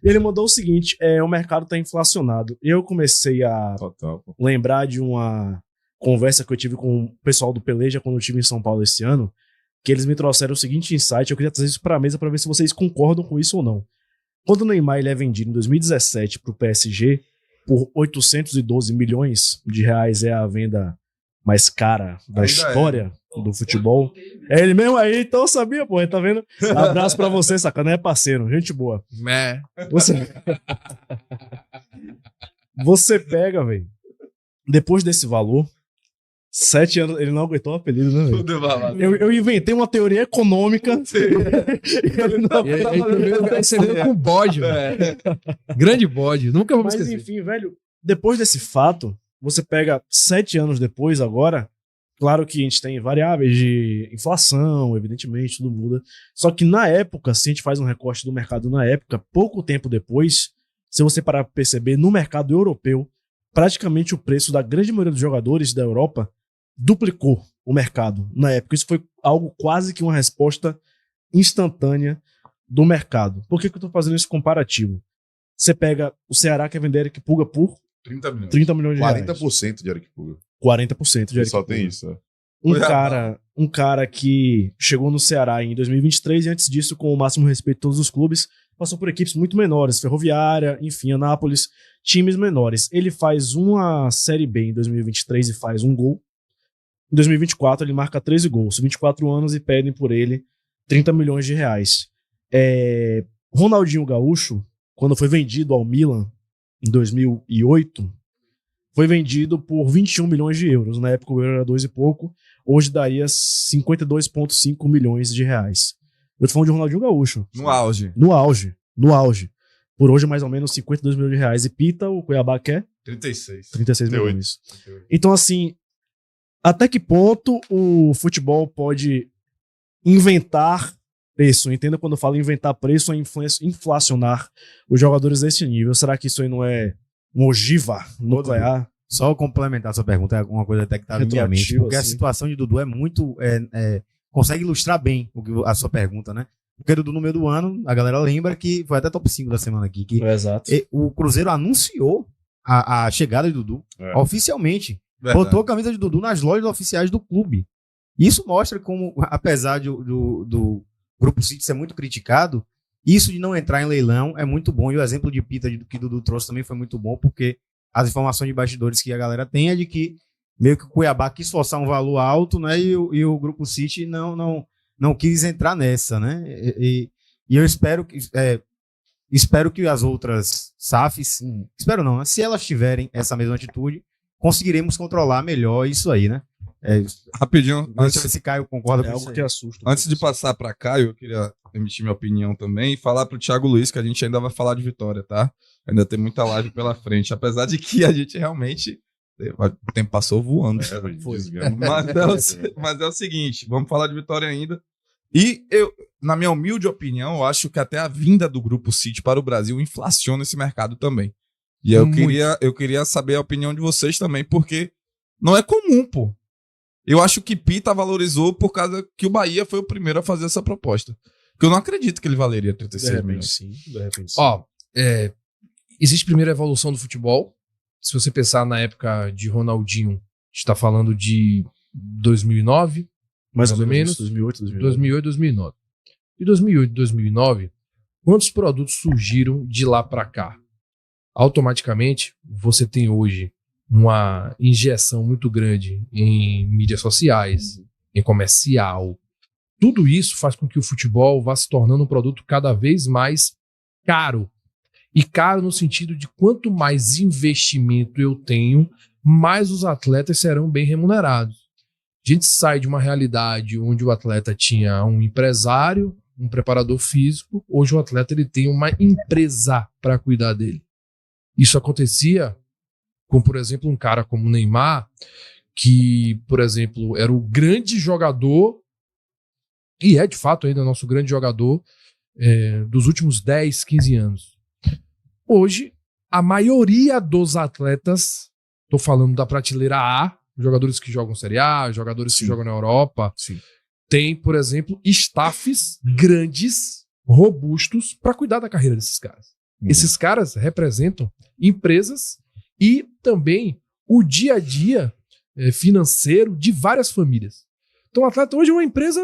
Ele mandou o seguinte, o mercado tá inflacionado. Eu comecei a lembrar de uma conversa que eu tive com o pessoal do Peleja quando eu estive em São Paulo esse ano, que eles me trouxeram o seguinte insight, eu queria trazer isso pra mesa pra ver se vocês concordam com isso ou não. Quando o Neymar ele é vendido em 2017 pro PSG por 812 milhões de reais, é a venda mais cara da história do futebol. É ele mesmo aí, então eu sabia, pô, tá vendo? Abraço pra você, sacana, é parceiro, gente boa. Você pega, velho, depois desse valor, 7 anos, ele não aguentou o apelido, né, velho? Eu inventei uma teoria econômica. Você veio com bode, velho. Grande bode, nunca vou esquecer. Mas enfim, velho, depois desse fato, você pega 7 anos depois agora, claro que a gente tem variáveis de inflação, evidentemente, tudo muda. Só que na época, se a gente faz um recorte do mercado na época, pouco tempo depois, se você parar pra perceber, no mercado europeu, praticamente o preço da grande maioria dos jogadores da Europa duplicou o mercado na época. Isso foi algo quase que uma resposta instantânea do mercado. Por que eu tô fazendo esse comparativo? Você pega o Ceará, quer vender Eric Pulga por 30 milhões de reais. 40% de Eric Pulga. 40% de Eric Só Pulga. tem isso, Um cara que chegou no Ceará em 2023 e antes disso, com o máximo respeito de todos os clubes, passou por equipes muito menores, Ferroviária, enfim, Anápolis, times menores. Ele faz uma Série B em 2023 e faz um gol. Em 2024 ele marca 13 gols, 24 anos e pedem por ele 30 milhões de reais. Ronaldinho Gaúcho, quando foi vendido ao Milan em 2008, foi vendido por 21 milhões de euros. Na época o euro era 2 e pouco, hoje daria 52,5 milhões de reais. Eu tô falando de Ronaldinho Gaúcho. No auge. No auge. Por hoje mais ou menos 52 milhões de reais. E Pita, o Cuiabá quer? 36 milhões. Então assim, até que ponto o futebol pode inventar preço? Entenda quando eu falo inventar preço, é inflacionar os jogadores desse nível. Será que isso aí não é uma ogiva nuclear? Só complementar a sua pergunta, é uma coisa até que estava na minha mente, porque assim, a situação de Dudu é muito... consegue ilustrar bem a sua pergunta, né? Porque Dudu, no meio do ano, a galera lembra que foi até top 5 da semana aqui, que o Cruzeiro anunciou a chegada de Dudu oficialmente. Verdade. Botou a camisa de Dudu nas lojas oficiais do clube. Isso mostra como, apesar do Grupo City ser muito criticado, isso de não entrar em leilão é muito bom. E o exemplo de Pita que Dudu trouxe também foi muito bom, porque as informações de bastidores que a galera tem é de que meio que o Cuiabá quis forçar um valor alto, né? E o Grupo City não quis entrar nessa, né? E eu espero que as outras SAFs, espero não, se elas tiverem essa mesma atitude, conseguiremos controlar melhor isso aí, né? Rapidinho, antes se Caio concorda com algo isso que assusta. Antes de passar para Caio, eu queria emitir minha opinião também e falar pro Thiago Luiz que a gente ainda vai falar de Vitória, tá? Ainda tem muita live pela frente, apesar de que a gente realmente o tempo passou voando. Mas é o seguinte, vamos falar de Vitória ainda. E eu, na minha humilde opinião, eu acho que até a vinda do Grupo City para o Brasil inflaciona esse mercado também. E eu queria saber a opinião de vocês também, porque não é comum, pô. Eu acho que Pita valorizou por causa que o Bahia foi o primeiro a fazer essa proposta. Porque eu não acredito que ele valeria 36 milhões. De repente sim. Ó, existe primeiro a evolução do futebol. Se você pensar na época de Ronaldinho, a gente está falando de 2009, mais ou menos. 2008, 2009. De 2008, 2009, quantos produtos surgiram de lá para cá? Automaticamente, você tem hoje uma injeção muito grande em mídias sociais, em comercial. Tudo isso faz com que o futebol vá se tornando um produto cada vez mais caro. E caro no sentido de quanto mais investimento eu tenho, mais os atletas serão bem remunerados. A gente sai de uma realidade onde o atleta tinha um empresário, um preparador físico, hoje o atleta ele tem uma empresa para cuidar dele. Isso acontecia com, por exemplo, um cara como o Neymar, que, por exemplo, era o grande jogador, e é de fato ainda nosso grande jogador dos últimos 10, 15 anos. Hoje, a maioria dos atletas, estou falando da prateleira A, jogadores que jogam Série A, jogadores que jogam na Europa, tem, por exemplo, staffs grandes, robustos, para cuidar da carreira desses caras. Esses caras representam empresas e também o dia a dia financeiro de várias famílias. Então o Atleta hoje é uma empresa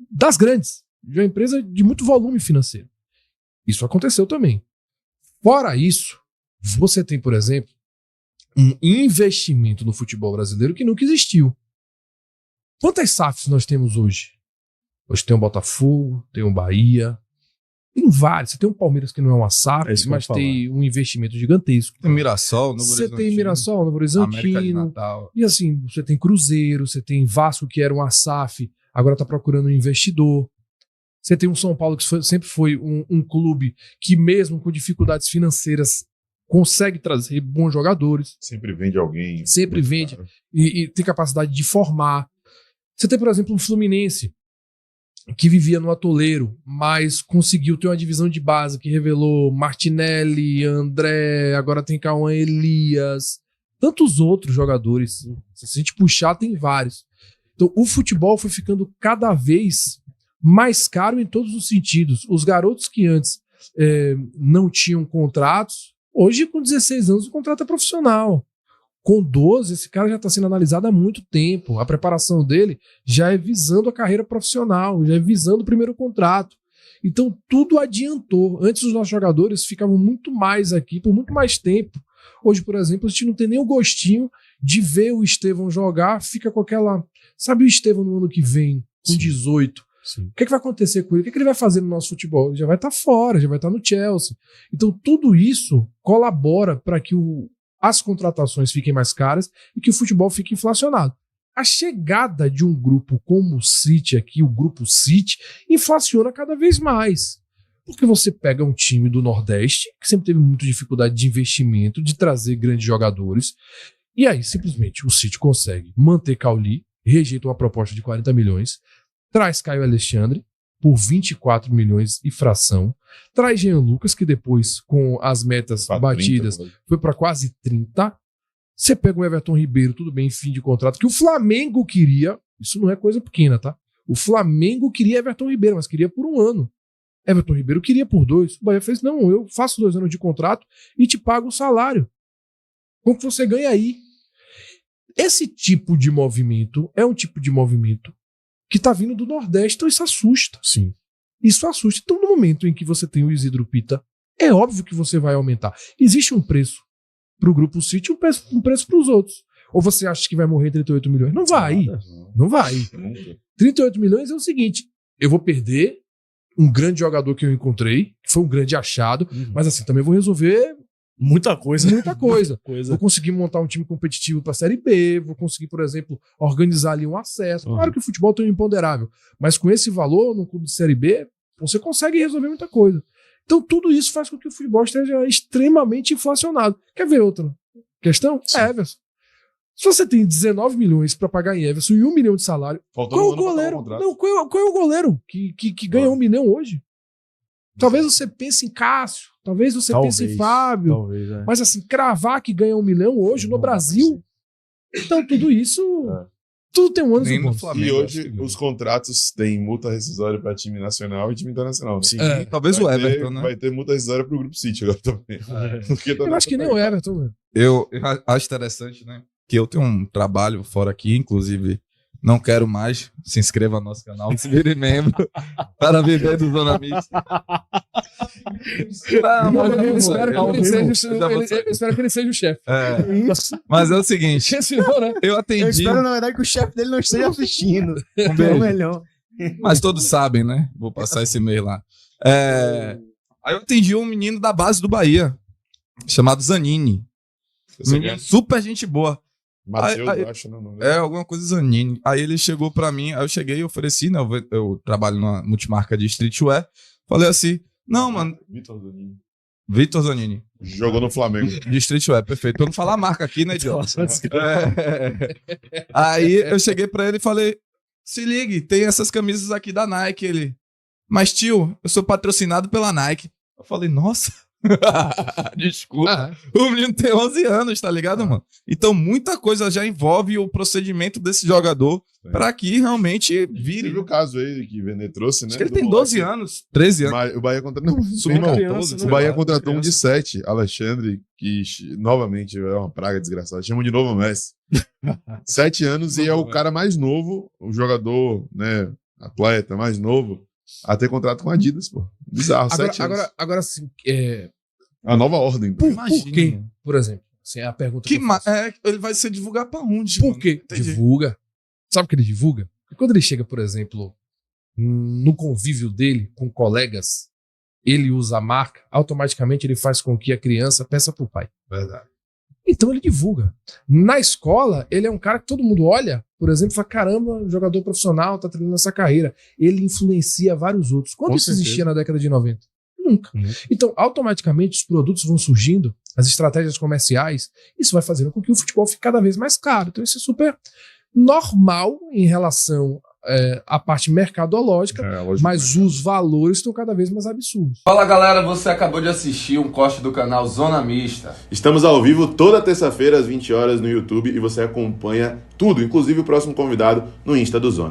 das grandes, de uma empresa de muito volume financeiro. Isso aconteceu também. Fora isso, você tem, por exemplo, um investimento no futebol brasileiro que nunca existiu. Quantas SAFs nós temos hoje? Hoje tem o Botafogo, tem o Bahia, tem vários. Você tem o Palmeiras que não é uma SAF, mas tem um investimento gigantesco. Tem Mirassol, Novo Você tem Mirassol, Novo Horizontino. E assim, você tem Cruzeiro, você tem Vasco, que era uma SAF, agora está procurando um investidor. Você tem um São Paulo que sempre foi um clube que, mesmo com dificuldades financeiras, consegue trazer bons jogadores. Sempre vende alguém. Sempre vende. E tem capacidade de formar. Você tem, por exemplo, um Fluminense que vivia no atoleiro, mas conseguiu ter uma divisão de base que revelou Martinelli, André, agora tem Cauã Elias, tantos outros jogadores. Se a gente puxar, tem vários. Então, o futebol foi ficando cada vez mais caro em todos os sentidos. Os garotos que antes não tinham contratos, hoje com 16 anos o contrato é profissional. Com 12, esse cara já está sendo analisado há muito tempo. A preparação dele já é visando a carreira profissional, já é visando o primeiro contrato. Então tudo adiantou. Antes os nossos jogadores ficavam muito mais aqui por muito mais tempo. Hoje, por exemplo, a gente não tem nem o gostinho de ver o Estevão jogar, fica com aquela... Sabe o Estevão no ano que vem, com 18? Sim. O que vai acontecer com ele? O que ele vai fazer no nosso futebol? Ele já vai estar fora, já vai estar no Chelsea. Então tudo isso colabora para que as contratações fiquem mais caras e que o futebol fique inflacionado. A chegada de um grupo como o City aqui, o grupo City, inflaciona cada vez mais. Porque você pega um time do Nordeste, que sempre teve muita dificuldade de investimento, de trazer grandes jogadores, e aí simplesmente o City consegue manter Cauli, rejeita uma proposta de 40 milhões, traz Caio Alexandre por 24 milhões e fração, traz Jean Lucas, que depois, com as metas batidas, foi para quase 30. Você pega o Everton Ribeiro, tudo bem, fim de contrato, que o Flamengo queria, isso não é coisa pequena, tá? O Flamengo queria Everton Ribeiro, mas queria por 1 ano. Everton Ribeiro queria por 2. O Bahia fez, não, eu faço 2 anos de contrato e te pago o salário. Como que você ganha aí? Esse tipo de movimento é um tipo de movimento que está vindo do Nordeste, então isso assusta. Sim. Isso assusta. Então, no momento em que você tem o Isidro Pita, é óbvio que você vai aumentar. Existe um preço para o Grupo City, um preço para os outros. Ou você acha que vai morrer 38 milhões? Não vai. Não vai. 38 milhões é o seguinte, eu vou perder um grande jogador que eu encontrei, que foi um grande achado, mas assim, também vou resolver muita coisa. Vou conseguir montar um time competitivo para a Série B, vou conseguir, por exemplo, organizar ali um acesso. Claro que o futebol tem um imponderável, mas com esse valor, no clube de Série B, você consegue resolver muita coisa. Então tudo isso faz com que o futebol esteja extremamente inflacionado. Quer ver outra questão? Everson. Se você tem 19 milhões para pagar em Everson e 1 milhão de salário, qual é o goleiro? Não, qual é o goleiro que ganha 1 milhão hoje? Talvez você pense em Cássio, talvez você pense em Fábio, mas assim, cravar que ganha 1 milhão hoje no Brasil, então tudo isso, tudo tem um ônus e um bônus. E hoje os contratos têm multa rescisória para time nacional e time internacional. Sim, talvez o Everton, né? Vai ter multa rescisória para o Grupo City agora também. Eu acho que nem o Everton, né? Eu acho interessante, né? Que eu tenho um trabalho fora aqui, inclusive não quero mais. Se inscreva no nosso canal, se vire membro para viver do Zona Mista. Eu espero que ele seja o chefe. Mas é o seguinte, eu atendi... Eu espero, na verdade, que o chefe dele não esteja assistindo. É melhor. Mas todos sabem, né? Vou passar esse e-mail lá. Aí eu atendi um menino da base do Bahia, chamado Zanini. Menino super gente boa. Mateus, acho, não. Alguma coisa Zanini. Aí ele chegou pra mim, aí eu cheguei e ofereci, né? Eu trabalho numa multimarca de streetwear. Falei assim, não, mano. Vitor Zanini. Jogou no Flamengo. De streetwear, perfeito. Pra não falar a marca aqui, né, idiota? Aí eu cheguei pra ele e falei, se ligue, tem essas camisas aqui da Nike. Ele, mas tio, eu sou patrocinado pela Nike. Eu falei, nossa, Desculpa. O menino tem 11 anos, tá ligado, mano? Então muita coisa já envolve o procedimento desse jogador pra que realmente vire. Teve o caso aí que o Vene trouxe, né? Acho que ele tem 12 anos, 13 anos. O Bahia contratou. O Bahia contratou um de 7, Alexandre, que novamente é uma praga desgraçada. Chama de novo Messi. 7 anos e é o cara mais novo, o jogador, né? Atleta mais novo, a ter contrato com a Adidas, pô. Bizarro, 7 anos. Agora assim, A nova ordem. Por quê? Por exemplo, assim, é a pergunta que eu faço. Ele vai se divulgar pra onde? Por quê? Divulga. Sabe o que ele divulga? Porque quando ele chega, por exemplo, no convívio dele com colegas, ele usa a marca, automaticamente ele faz com que a criança peça pro pai. Verdade. Então ele divulga. Na escola, ele é um cara que todo mundo olha, por exemplo, e fala, caramba, jogador profissional, tá treinando essa carreira. Ele influencia vários outros. Quando isso existia na década de 90? Nunca. Então, automaticamente, os produtos vão surgindo, as estratégias comerciais, isso vai fazendo com que o futebol fique cada vez mais caro. Então isso é super normal em relação à parte mercadológica, mas os valores estão cada vez mais absurdos. Fala galera, você acabou de assistir um corte do canal Zona Mista. Estamos ao vivo toda terça-feira às 20 horas no YouTube e você acompanha tudo, inclusive o próximo convidado no Insta do Zona.